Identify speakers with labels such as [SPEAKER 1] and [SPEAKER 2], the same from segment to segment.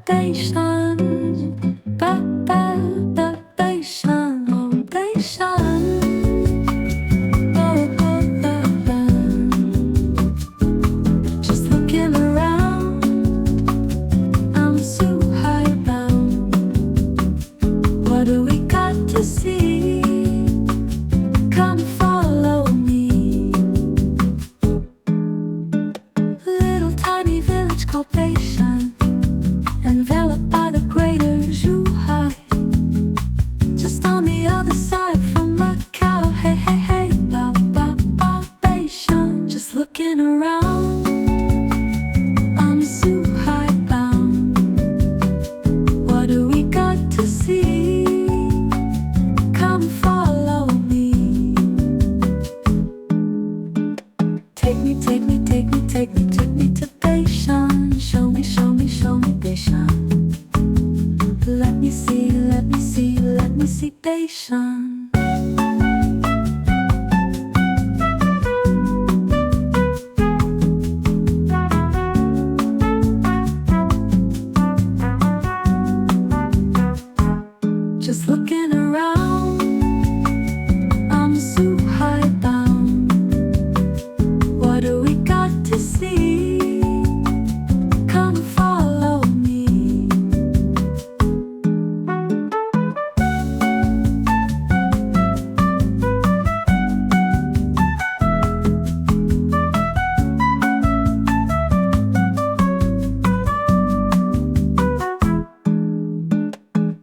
[SPEAKER 1] Beishan, ba ba ba Beishan, oh Beishan, oh oh oh oh. Just looking around, I'm Zhuhai bound. What do we got to see? Come follow me. Little tiny village called Beishan, enveloped by the greater Zhuhai, just on the other side from Macau. Hey, hey, hey, ba, ba, ba, Beishan. Just looking around, I'm Zhuhai bound. What do we got to see? Come follow me. Take me, take me, take me, take me, take me to Beishan. Show me, show me, show me Beishan. Let me see, let me see, let me see Beishan. Just looking around, I'm Zhuhai bound. What do we got to see? Come follow me.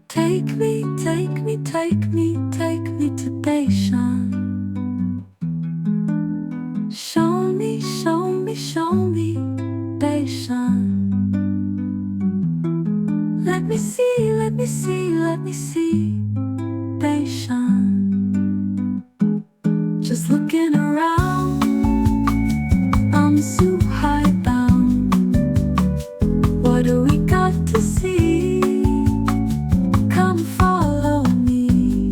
[SPEAKER 1] Take me, take me, take me, take me to Beishan. Show me, show me, show me Beishan. Let me see, let me see, let me see Beishan. Just looking around, I'm Zhuhai bound. What do we got to see? Come follow me.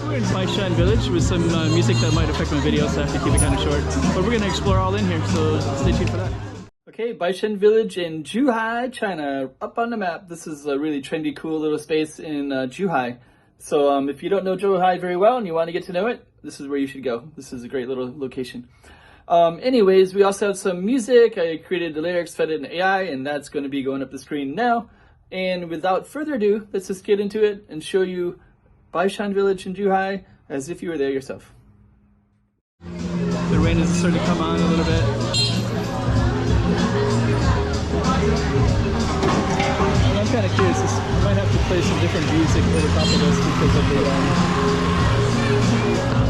[SPEAKER 2] We're in Beishan Village with some music that might affect my video, so I have to keep it kind of short. But we're going to explore all in here, so stay tuned for that. Okay, Beishan Village in Zhuhai, China, up on the map. This is a really trendy, cool little space in Zhuhai. So if you don't know Zhuhai very well and you want to get to know it, this is where you should go. This is a great little location. Anyways, we also have some music. I created the lyrics, fed it in AI, and that's going to be going up the screen now. And without further ado, let's just get into it and show you Beishan Village in Zhuhai as if you were there yourself. The rain is starting to come on a little bit. And I'm kind of curious, I might have to play some different music over top of this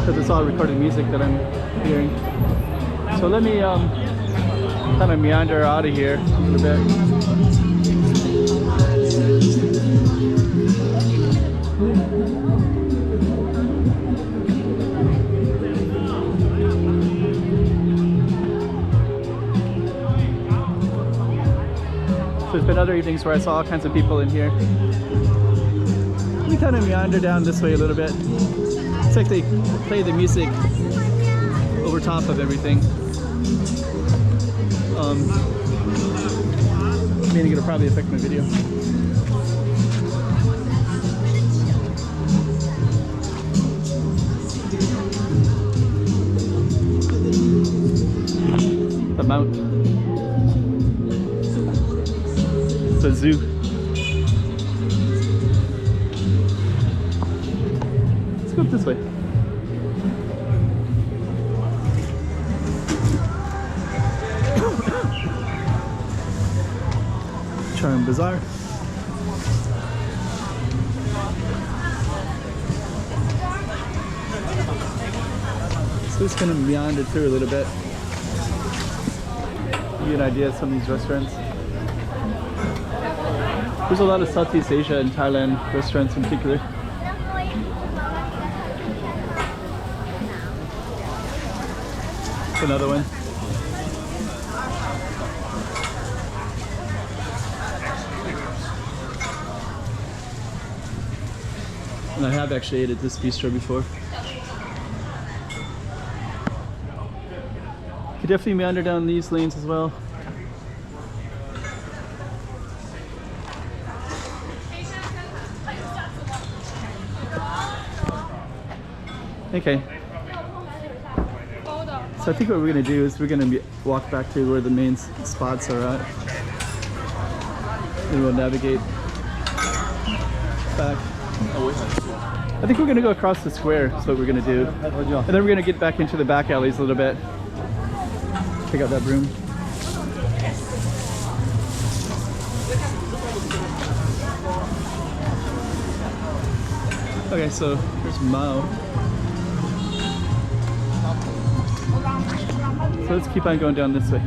[SPEAKER 2] because it's all recorded music that I'm hearing. So let me kind of meander out of here a little bit. So there's been other evenings where I saw all kinds of people in here. We kind of meander down this way a little bit. It's like they play the music over top of everything. Meaning it'll probably affect my video. The mount. The zoo. Let's go up this way. Charm Bazaar. So just gonna meander through a little bit. Give you an idea of some of these restaurants. There's a lot of Southeast Asia and Thailand restaurants in particular. Another one. And I have actually ate at this bistro before. Could definitely meander down these lanes as well. Okay. So I think what we're gonna do is we're gonna walk back to where the main spots are at. And we'll navigate back. I think we're gonna go across the square, is what we're gonna do. And then we're gonna get back into the back alleys a little bit. Pick out that broom. Okay, so here's Macau. So let's keep on going down this way.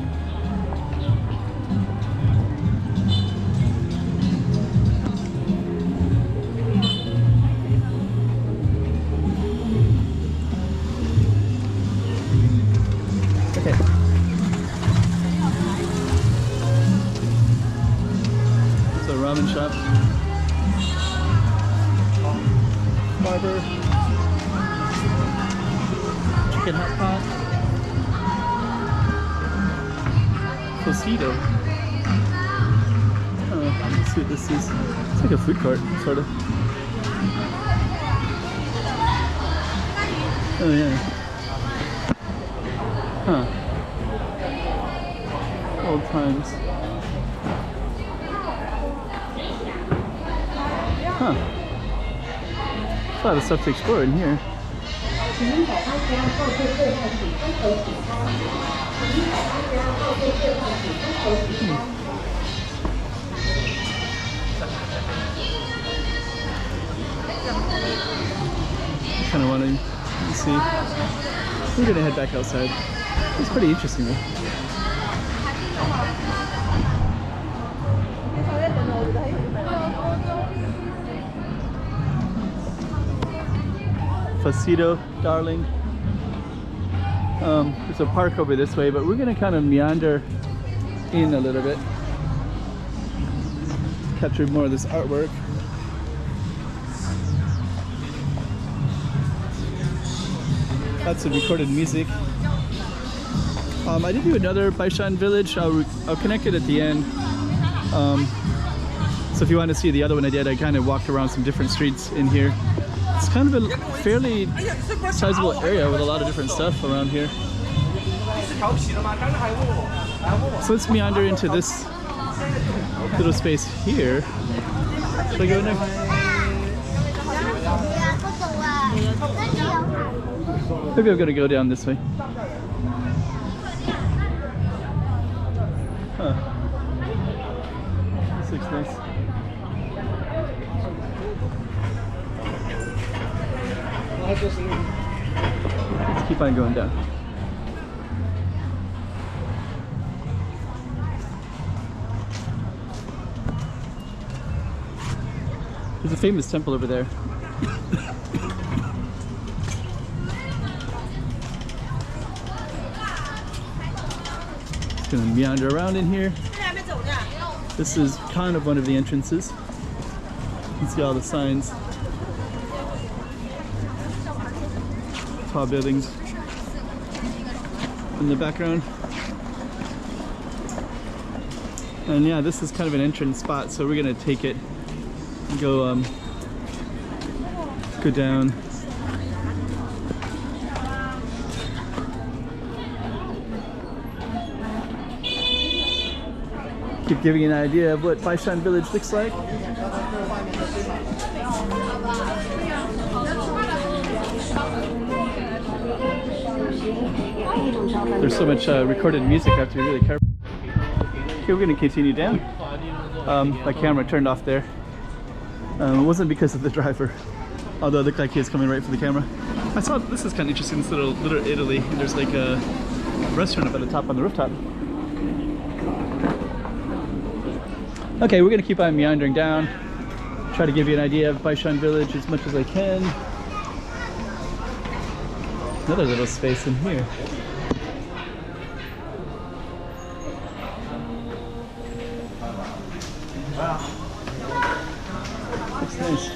[SPEAKER 2] Okay. So ramen shop. Barber. Chicken hot pot. Cosito. Oh, let's see what this is. It's like a food court, sort of. Oh yeah. Huh. Old times. Huh. A lot of stuff to explore in here. Kind of want to see. We're gonna head back outside. It's pretty interesting though. Facito, darling. There's a park over this way, but we're gonna kind of meander in a little bit. Capture more of this artwork. Lots of recorded music. I did do another Beishan Village. I'll connect it at the end. So if you want to see the other one I did, I kind of walked around some different streets in here. It's kind of a fairly sizable area with a lot of different stuff around here. So let's meander into this little space here. Should I go in there? Maybe I'm gonna go down this way. Huh. This looks nice. Let's keep on going down. There's a famous temple over there. Just gonna meander around in here. This is kind of one of the entrances. You can see all the signs. Tall buildings in the background. And yeah, this is kind of an entrance spot, so we're gonna take it and go down. Keep giving you an idea of what Beishan Village looks like. There's so much recorded music, I have to be really careful. Okay, we're going to continue down. My camera turned off there. It wasn't because of the driver, although it looked like he was coming right for the camera. I saw this is kind of interesting. This little Italy. There's like a restaurant up at the top on the rooftop. Okay, we're gonna keep on meandering down. Try to give you an idea of Beishan Village as much as I can. Another little space in here. Wow. Looks nice.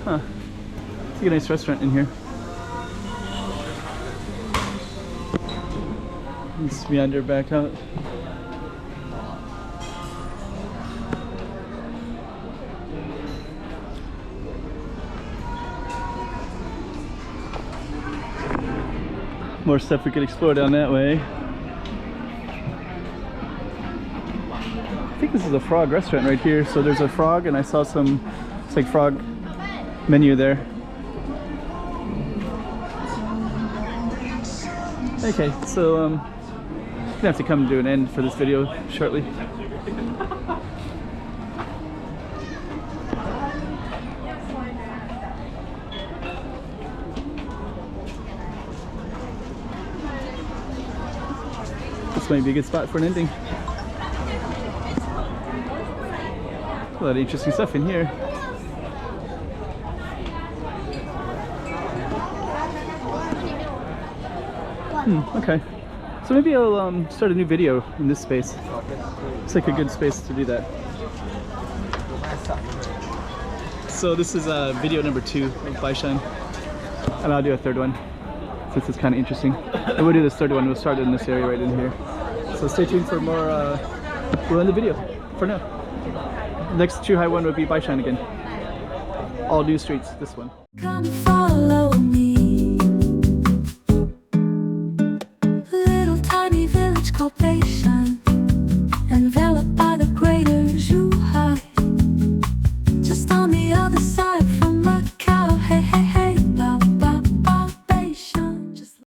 [SPEAKER 2] Huh. It's a nice restaurant in here. Let's meander back out. More stuff we could explore down that way. I think this is a frog restaurant right here. So there's a frog, and I saw some, it's like frog menu there. Okay, so I'm gonna have to come to an end for this video shortly. This might be a good spot for an ending. A lot of interesting stuff in here. Okay. So maybe I'll start a new video in this space. It's like a good space to do that. So this is video number 2 of Beishan. And I'll do a third one, since it's kind of interesting. And we'll do this third one. We'll start in this area right in here. So stay tuned for more. We'll end the video for now. Next Zhuhai one will be Beishan again. All new streets, this one.
[SPEAKER 1] Come follow me. Little tiny village called Beishan.